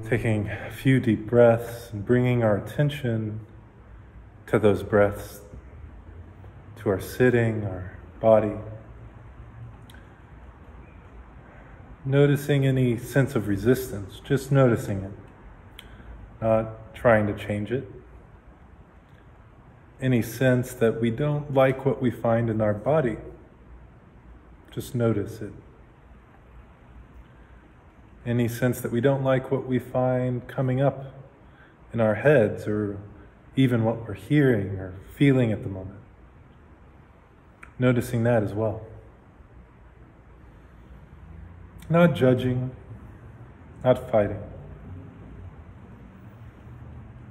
Taking a few deep breaths and bringing our attention to those breaths, to our sitting, our body. Noticing any sense of resistance, just noticing it, not trying to change it. Any sense that we don't like what we find in our body, just notice it. Any sense that we don't like what we find coming up in our heads, or even what we're hearing or feeling at the moment. Noticing that as well. Not judging, not fighting.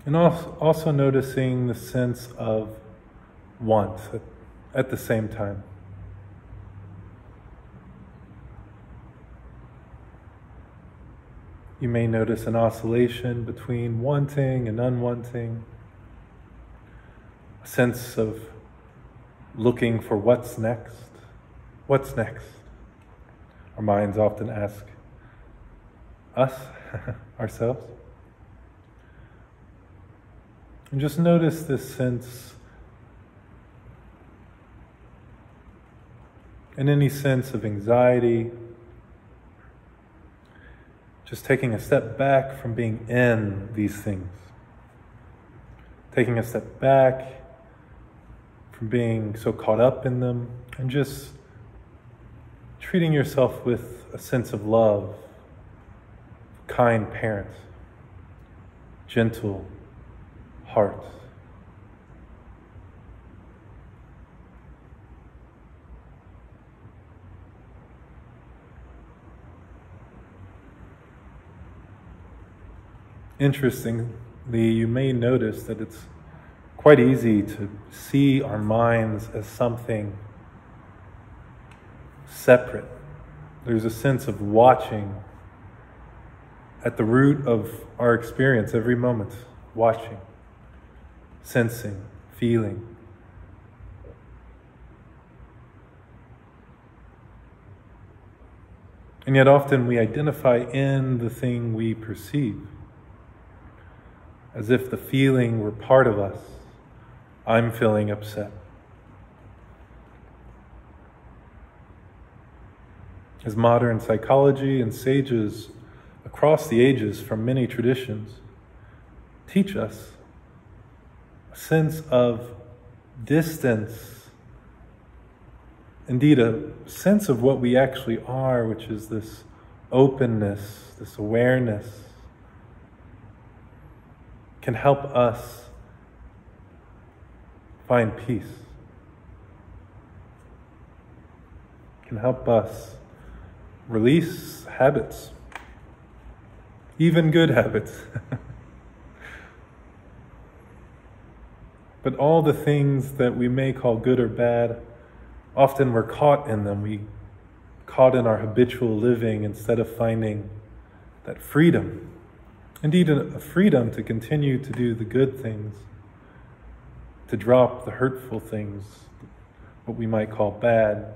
And also noticing the sense of want at the same time. You may notice an oscillation between wanting and unwanting, a sense of looking for what's next. What's next? Our minds often ask us, ourselves. And just notice this sense, and any sense of anxiety. Just taking a step back from being in these things. Taking a step back from being so caught up in them, and just treating yourself with a sense of love, kind parent, gentle heart. Interestingly, you may notice that it's quite easy to see our minds as something separate. There's a sense of watching at the root of our experience every moment. Watching, sensing, feeling. And yet often we identify in the thing we perceive, as if the feeling were part of us. I'm feeling upset. As modern psychology and sages across the ages from many traditions teach us, a sense of distance, indeed a sense of what we actually are, which is this openness, this awareness, can help us find peace, can help us release habits, even good habits. But all the things that we may call good or bad, often we're caught in them. We caught in our habitual living instead of finding that freedom. Indeed, a freedom to continue to do the good things, to drop the hurtful things, what we might call bad.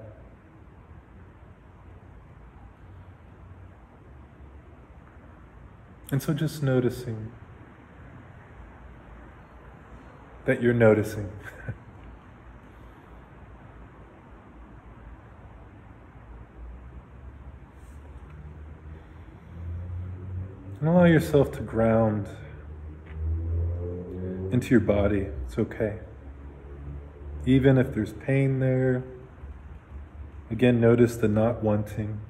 And so just noticing that you're noticing. And allow yourself to ground into your body. It's okay. Even if there's pain there, again, notice the not wanting.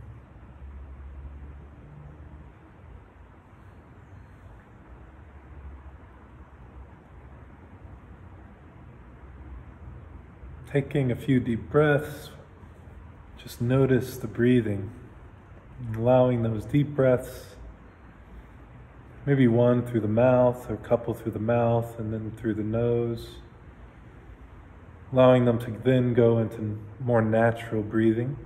Taking a few deep breaths, just notice the breathing, allowing those deep breaths, maybe one through the mouth or a couple through the mouth and then through the nose, allowing them to then go into more natural breathing.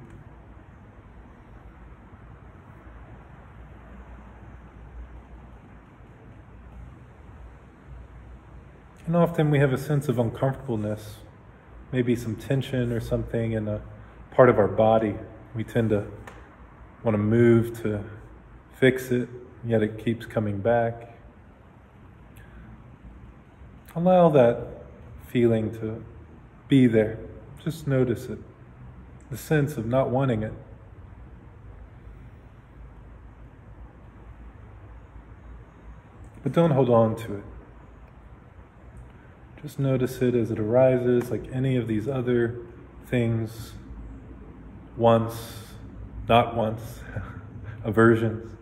And often we have a sense of uncomfortableness, maybe some tension or something in a part of our body. We tend to want to move to fix it, yet it keeps coming back. Allow that feeling to be there. Just notice it. The sense of not wanting it. But don't hold on to it. Just notice it as it arises, like any of these other things. Once, not once, aversions.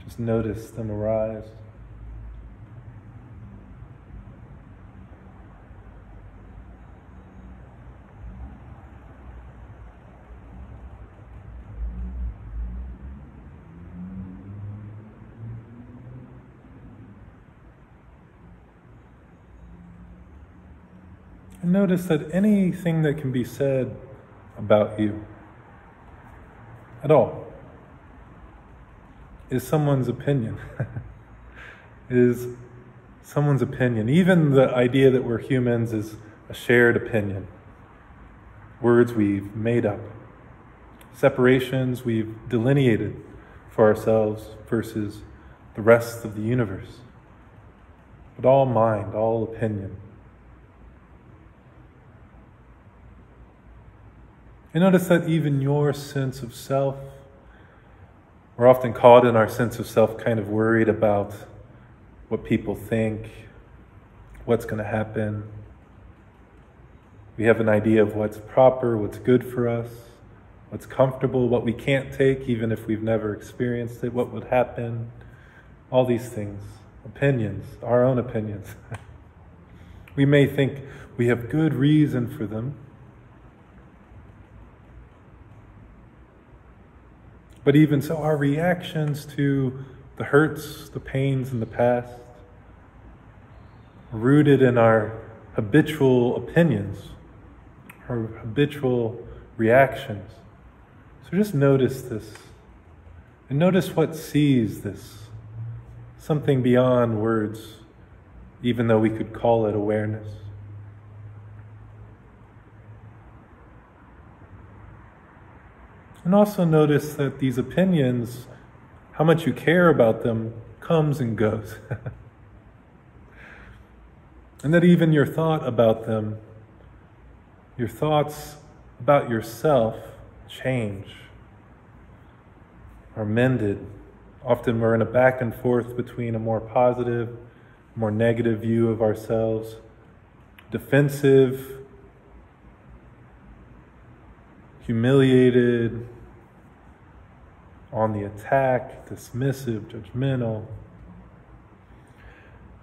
Just notice them arise. And notice that anything that can be said about you at all is someone's opinion. Is someone's opinion. Even the idea that we're humans is a shared opinion. Words we've made up. Separations we've delineated for ourselves versus the rest of the universe. But all mind, all opinion. And notice that even your sense of self, we're often caught in our sense of self kind of worried about what people think, what's going to happen. We have an idea of what's proper, what's good for us, what's comfortable, what we can't take even if we've never experienced it, what would happen. All these things, opinions, our own opinions. We may think we have good reason for them, but even so, our reactions to the hurts, the pains in the past, are rooted in our habitual opinions, our habitual reactions. So just notice this, and notice what sees this, something beyond words, even though we could call it awareness. And also notice that these opinions, how much you care about them, comes and goes. And that even your thought about them, your thoughts about yourself change, are mended. Often we're in a back and forth between a more positive, more negative view of ourselves, defensive, humiliated, on the attack, dismissive, judgmental.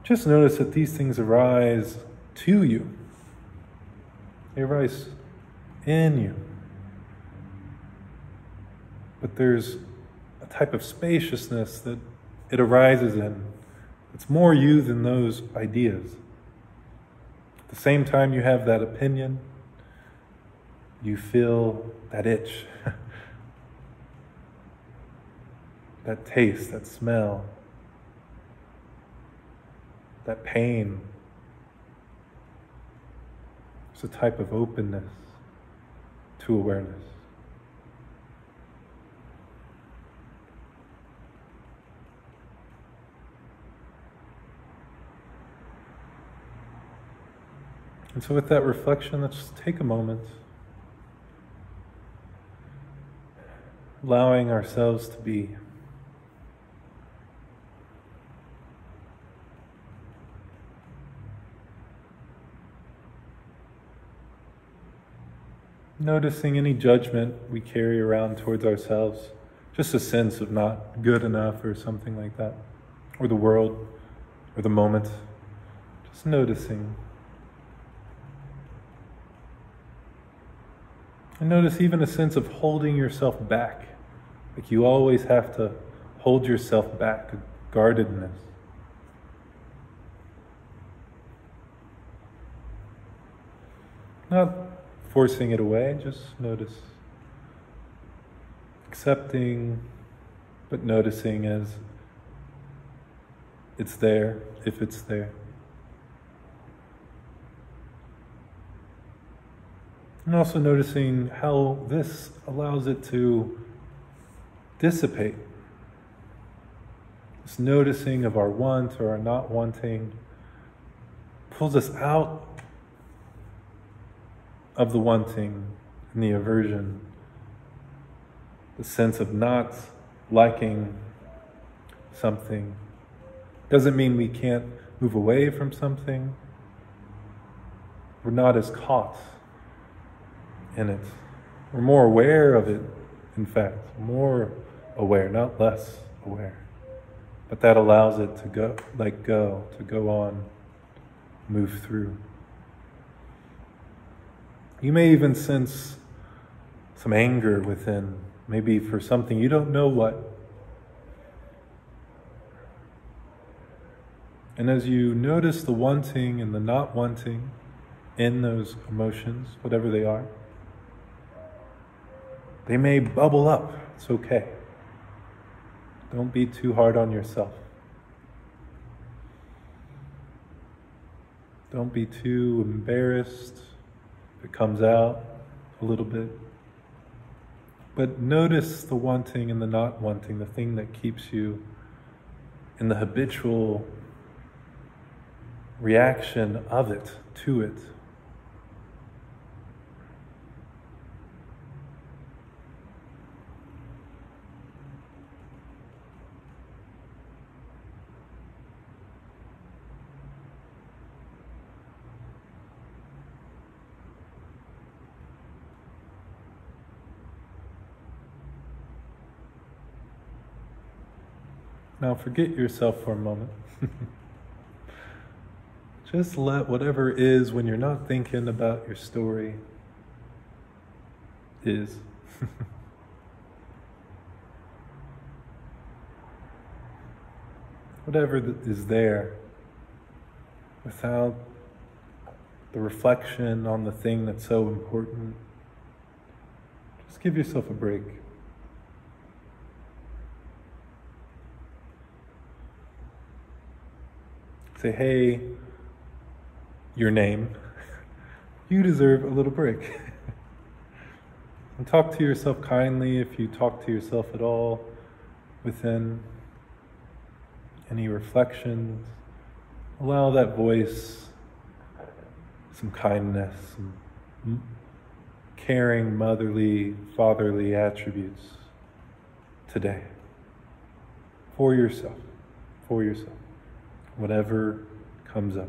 Just notice that these things arise to you. They arise in you. But there's a type of spaciousness that it arises in. It's more you than those ideas. At the same time you have that opinion, you feel that itch, that taste, that smell, that pain. It's a type of openness to awareness. And so with that reflection, let's take a moment, allowing ourselves to be. Noticing any judgment we carry around towards ourselves, just a sense of not good enough or something like that, or the world, or the moment, just noticing. And notice even a sense of holding yourself back, like you always have to hold yourself back, a guardedness. Not forcing it away, just notice. Accepting, but noticing as it's there, if it's there. And also noticing how this allows it to dissipate. This noticing of our want or our not wanting pulls us out of the wanting and the aversion, the sense of not liking something. Doesn't mean we can't move away from something. We're not as caught in it. We're more aware of it, in fact. More aware, not less aware. But that allows it to go, to go on, move through. You may even sense some anger within, maybe for something you don't know what. And as you notice the wanting and the not wanting in those emotions, whatever they are, they may bubble up. It's okay. Don't be too hard on yourself. Don't be too embarrassed if it comes out a little bit. But notice the wanting and the not wanting, the thing that keeps you in the habitual reaction of it, to it. Now forget yourself for a moment. Just let whatever is when you're not thinking about your story is. Whatever is there, without the reflection on the thing that's so important, just give yourself a break. Say, hey, your name, you deserve a little break. And talk to yourself kindly if you talk to yourself at all within any reflections. Allow that voice some kindness, some caring, motherly, fatherly attributes today. For yourself. Whatever comes up.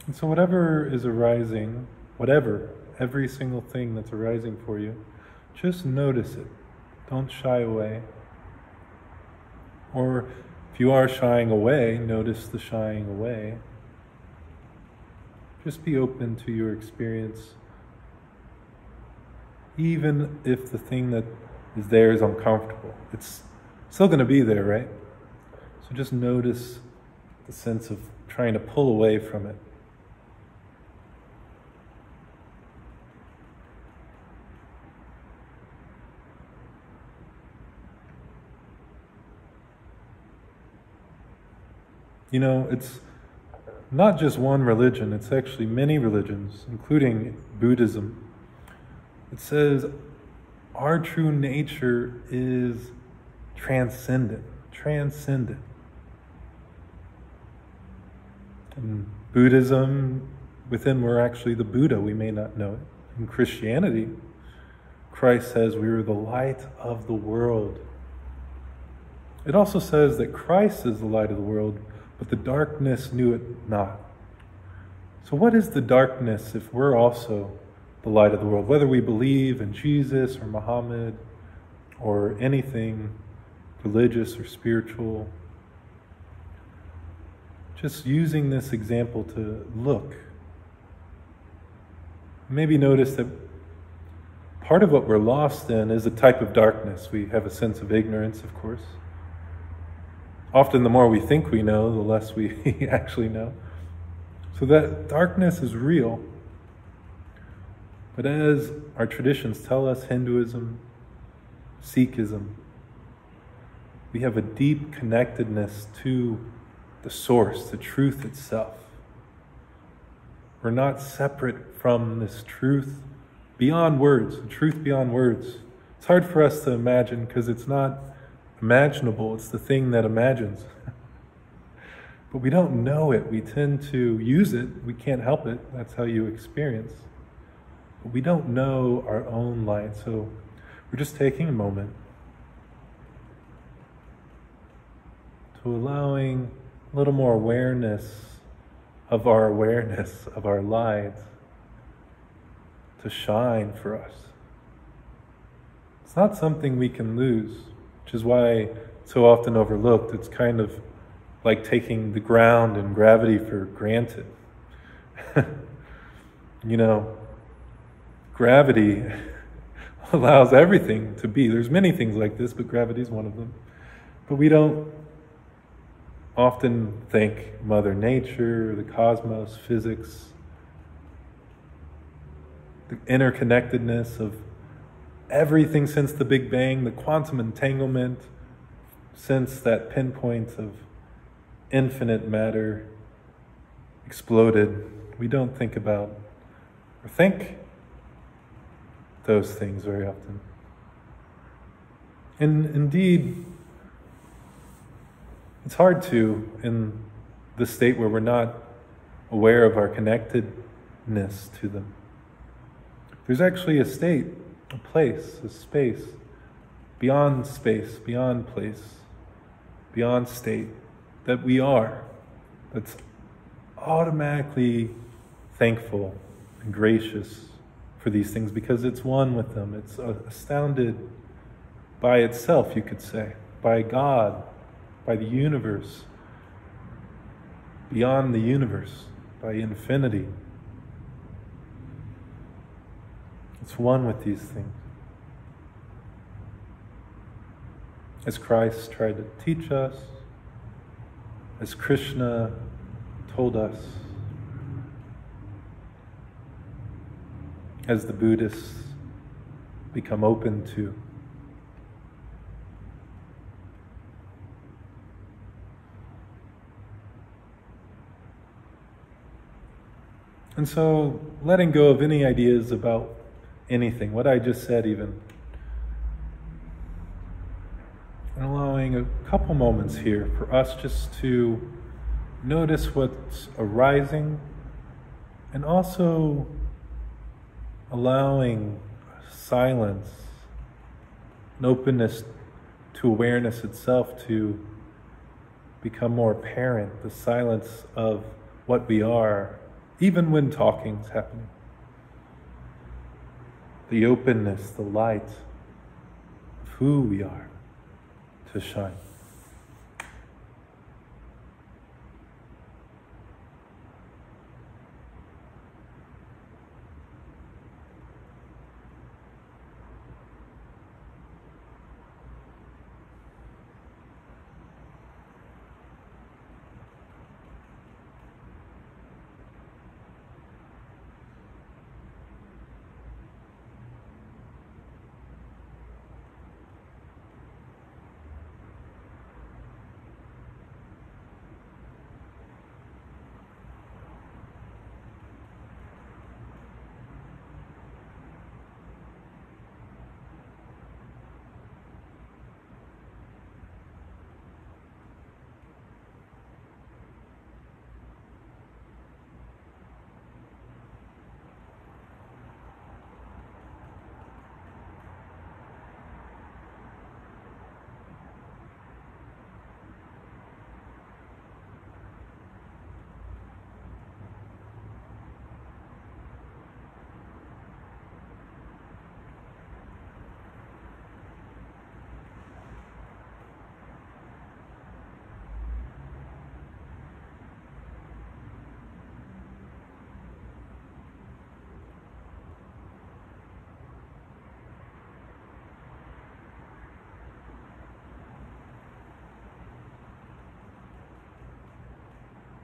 And so whatever is arising, every single thing that's arising for you, just notice it. Don't shy away. Or if you are shying away, notice the shying away. Just be open to your experience. Even if the thing that is there is uncomfortable, it's still going to be there, right? So just notice the sense of trying to pull away from it. You know, it's not just one religion, it's actually many religions, including Buddhism. It says our true nature is transcendent. In Buddhism, within we're actually the Buddha, we may not know it. In Christianity, Christ says we are the light of the world. It also says that Christ is the light of the world, but the darkness knew it not. So what is the darkness if we're also the light of the world? Whether we believe in Jesus or Muhammad or anything religious or spiritual, just using this example to look. Maybe notice that part of what we're lost in is a type of darkness. We have a sense of ignorance, of course. Often the more we think we know, the less we actually know. So that darkness is real. But as our traditions tell us, Hinduism, Sikhism, we have a deep connectedness to the source, the truth itself. We're not separate from this truth beyond words, the truth beyond words. It's hard for us to imagine because it's not imaginable. It's the thing that imagines. But we don't know it. We tend to use it. We can't help it. That's how you experience. But we don't know our own light. So we're just taking a moment to allowing a little more awareness of our lives to shine for us. It's not something we can lose, which is why it's so often overlooked. It's kind of like taking the ground and gravity for granted. Gravity allows everything to be. There's many things like this, but gravity is one of them. But we don't often think Mother Nature, the cosmos, physics, the interconnectedness of everything since the Big Bang, the quantum entanglement, since that pinpoint of infinite matter exploded. We don't think about or think those things very often. And indeed, it's hard to, in the state where we're not aware of our connectedness to them. There's actually a state, a place, a space, beyond place, beyond state, that we are, that's automatically thankful and gracious for these things because it's one with them. It's astounded by itself, you could say, by God, by the universe, beyond the universe, by infinity. It's one with these things. As Christ tried to teach us, as Krishna told us, as the Buddhists become open to. And so, letting go of any ideas about anything, what I just said even, and allowing a couple moments here for us just to notice what's arising and also allowing silence, an openness to awareness itself to become more apparent, the silence of what we are, even when talking is happening. The openness, the light of who we are to shine.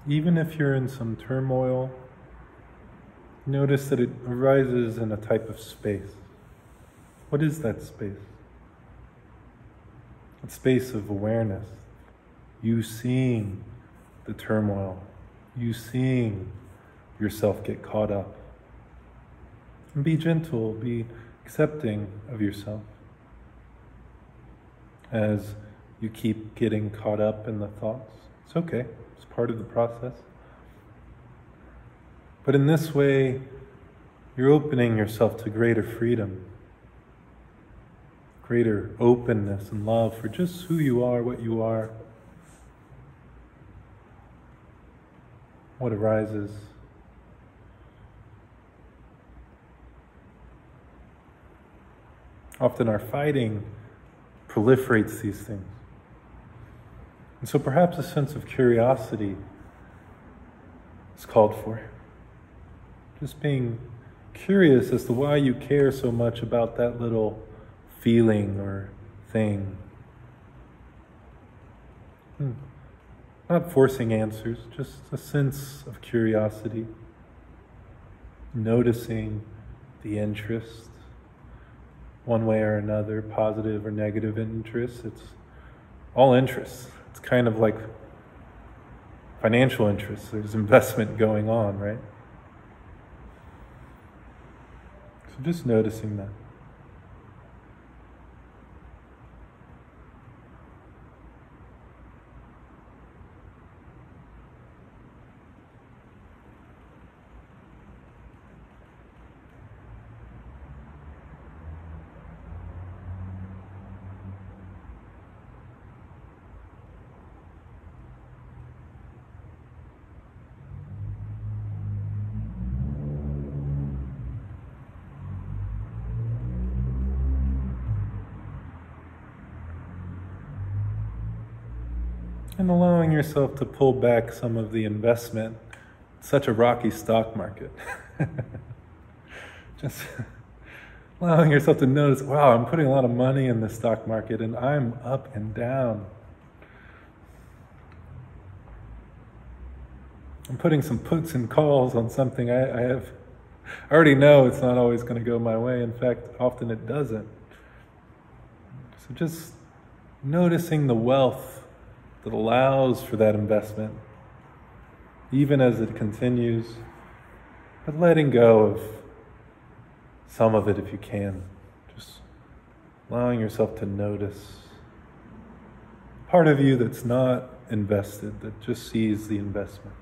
Even if you're in some turmoil, notice that it arises in a type of space. What is that space? A space of awareness. You seeing the turmoil. You seeing yourself get caught up. And be gentle, be accepting of yourself as you keep getting caught up in the thoughts. It's okay, it's part of the process. But in this way, you're opening yourself to greater freedom, greater openness and love for just who you are, what you are, what arises. Often our fighting proliferates these things. And so perhaps a sense of curiosity is called for. Just being curious as to why you care so much about that little feeling or thing. Not forcing answers, just a sense of curiosity. Noticing the interest, one way or another, positive or negative interest. It's all interests. It's kind of like financial interests. There's investment going on, right? So just noticing that. And allowing yourself to pull back some of the investment. It's such a rocky stock market. Just allowing yourself to notice, wow, I'm putting a lot of money in the stock market and I'm up and down. I'm putting some puts and calls on something I already know it's not always going to go my way. In fact, often it doesn't. So just noticing the wealth that allows for that investment, even as it continues, but letting go of some of it if you can. Just allowing yourself to notice part of you that's not invested, that just sees the investment.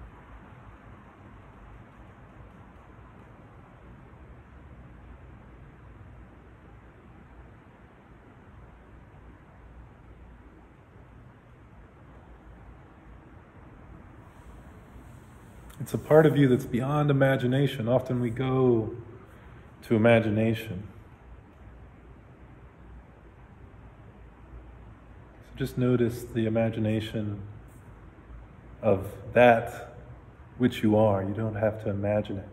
It's a part of you that's beyond imagination. Often we go to imagination. So just notice the imagination of that which you are. You don't have to imagine it.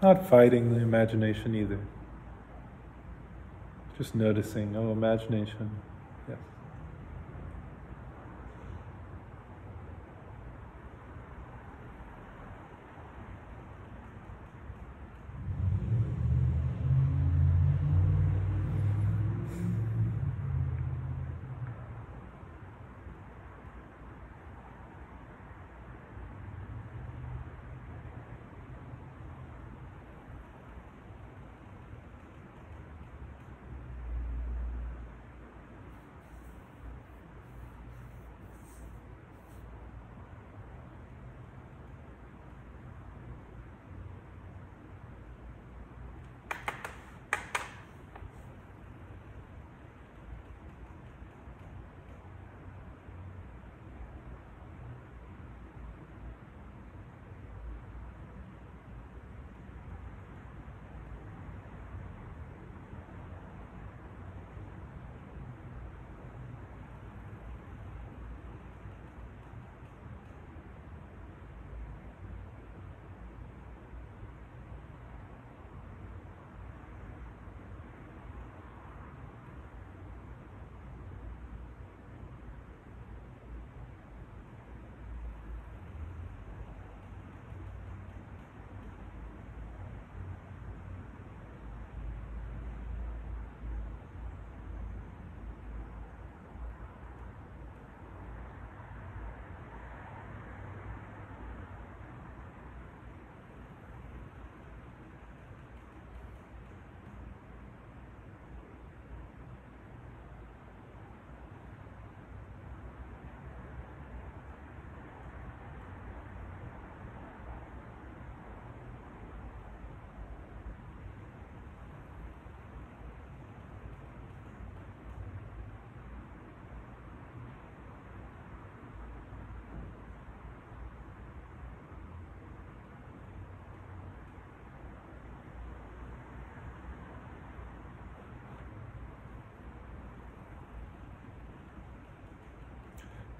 Not fighting the imagination either. Just noticing, oh, imagination, yes.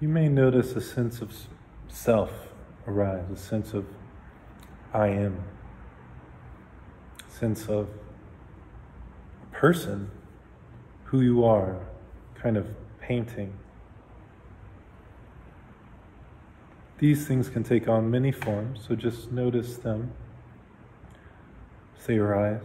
you may notice a sense of self arise, a sense of I am, a sense of a person, who you are, kind of painting. These things can take on many forms, so just notice them as they arise.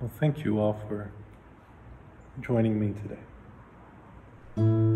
Well, thank you all for joining me today.